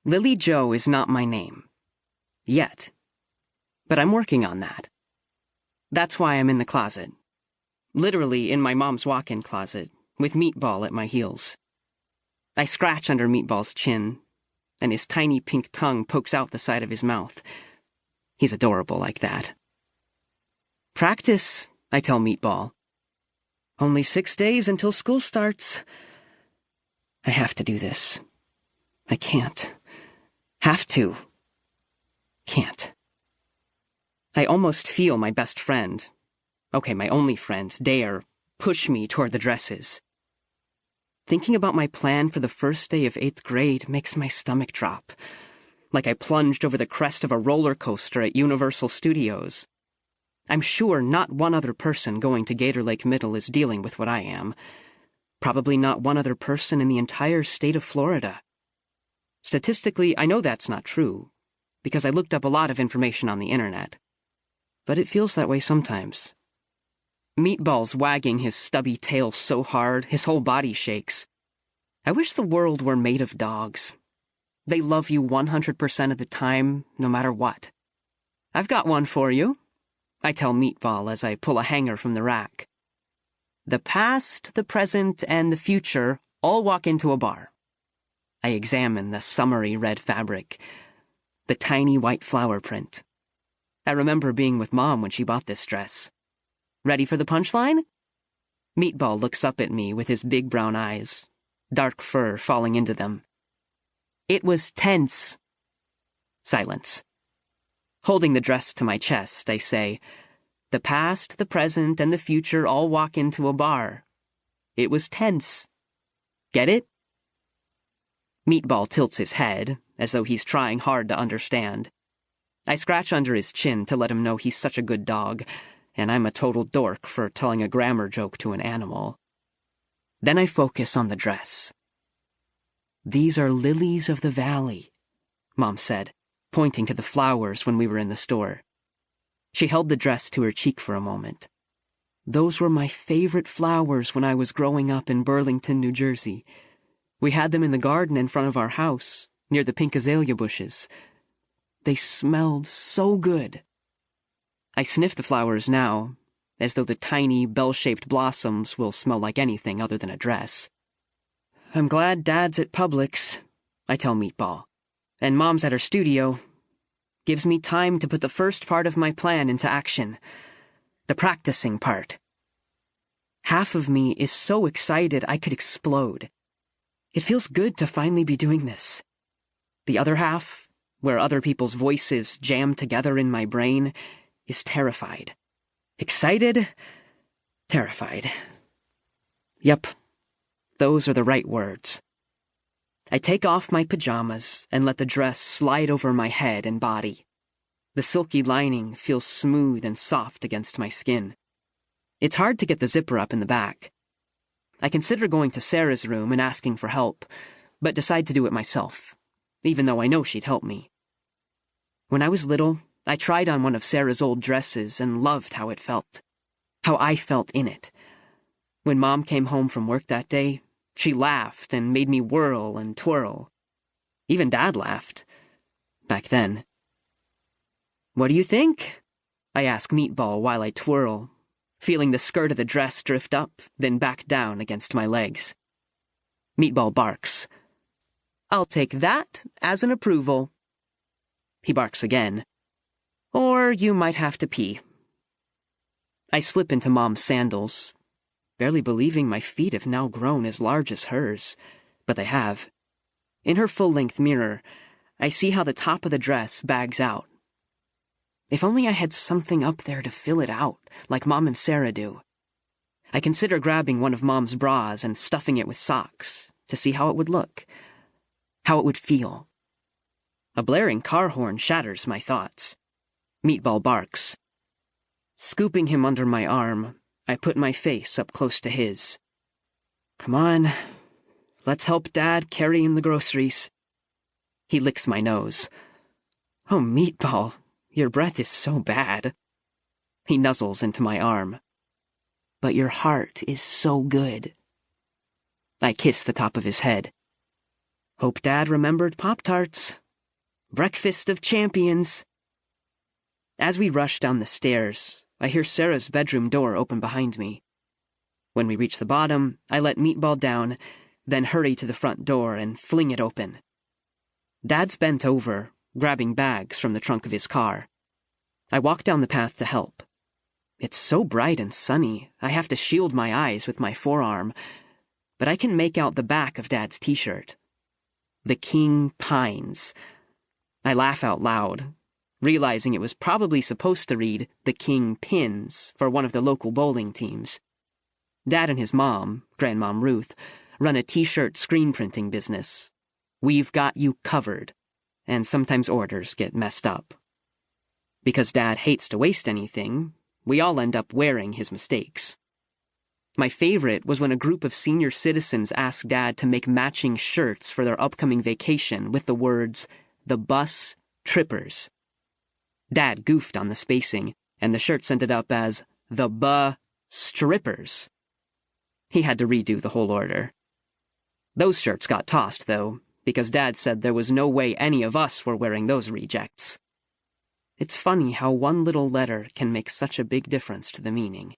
Lily Jo is not my name. Yet. But I'm working on that. That's why I'm in the closet. Literally in my mom's walk-in closet, with Meatball at my heels. I scratch under Meatball's chin, and his tiny pink tongue pokes out the side of his mouth. He's adorable like that. Practice, I tell Meatball. Only 6 days until school starts. I have to do this. I can't. Have to. Can't. I almost feel my best friend, okay, my only friend, dare push me toward the dresses. Thinking about my plan for the first day of 8th grade makes my stomach drop, like I plunged over the crest of a roller coaster at Universal Studios. I'm sure not one other person going to Gator Lake Middle is dealing with what I am. Probably not one other person in the entire state of Florida. Statistically, I know that's not true, because I looked up a lot of information on the internet. But it feels that way sometimes. Meatball's wagging his stubby tail so hard, his whole body shakes. I wish the world were made of dogs. They love you 100% of the time, no matter what. I've got one for you, I tell Meatball as I pull a hanger from the rack. The past, the present, and the future all walk into a bar. I examine the summery red fabric, the tiny white flower print. I remember being with Mom when she bought this dress. Ready for the punchline? Meatball looks up at me with his big brown eyes, dark fur falling into them. It was tense. Silence. Holding the dress to my chest, I say, the past, the present, and the future all walk into a bar. It was tense. Get it? Meatball tilts his head, as though he's trying hard to understand. I scratch under his chin to let him know he's such a good dog, and I'm a total dork for telling a grammar joke to an animal. Then I focus on the dress. These are lilies of the valley, Mom said, pointing to the flowers when we were in the store. She held the dress to her cheek for a moment. Those were my favorite flowers when I was growing up in Burlington, New Jersey. We had them in the garden in front of our house, near the pink azalea bushes. They smelled so good. I sniff the flowers now, as though the tiny, bell-shaped blossoms will smell like anything other than a dress. I'm glad Dad's at Publix, I tell Meatball, and Mom's at her studio. Gives me time to put the first part of my plan into action. The practicing part. Half of me is so excited I could explode. It feels good to finally be doing this. The other half, where other people's voices jam together in my brain, is terrified. Excited, terrified. Yep, those are the right words. I take off my pajamas and let the dress slide over my head and body. The silky lining feels smooth and soft against my skin. It's hard to get the zipper up in the back. I consider going to Sarah's room and asking for help, but decide to do it myself, even though I know she'd help me. When I was little, I tried on one of Sarah's old dresses and loved how it felt, how I felt in it. When Mom came home from work that day, she laughed and made me whirl and twirl. Even Dad laughed. Back then. What do you think? I ask Meatball while I twirl, feeling the skirt of the dress drift up, then back down against my legs. Meatball barks. I'll take that as an approval. He barks again. Or you might have to pee. I slip into Mom's sandals, barely believing my feet have now grown as large as hers, but they have. In her full-length mirror, I see how the top of the dress bags out. If only I had something up there to fill it out, like Mom and Sarah do. I consider grabbing one of Mom's bras and stuffing it with socks to see how it would look, how it would feel. A blaring car horn shatters my thoughts. Meatball barks. Scooping him under my arm, I put my face up close to his. Come on, let's help Dad carry in the groceries. He licks my nose. Oh, Meatball, your breath is so bad. He nuzzles into my arm. But your heart is so good. I kiss the top of his head. Hope Dad remembered Pop-Tarts. Breakfast of champions. As we rush down the stairs, I hear Sarah's bedroom door open behind me. When we reach the bottom, I let Meatball down, then hurry to the front door and fling it open. Dad's bent over, grabbing bags from the trunk of his car. I walk down the path to help. It's so bright and sunny, I have to shield my eyes with my forearm, but I can make out the back of Dad's t-shirt. The King Pines. I laugh out loud, realizing it was probably supposed to read The King Pins for one of the local bowling teams. Dad and his mom, Grandmom Ruth, run a t-shirt screen printing business. We've got you covered, and sometimes orders get messed up. Because Dad hates to waste anything, we all end up wearing his mistakes. My favorite was when a group of senior citizens asked Dad to make matching shirts for their upcoming vacation with the words, "The Bus Trippers." Dad goofed on the spacing, and the shirts ended up as the Strippers. He had to redo the whole order. Those shirts got tossed, though, because Dad said there was no way any of us were wearing those rejects. It's funny how one little letter can make such a big difference to the meaning.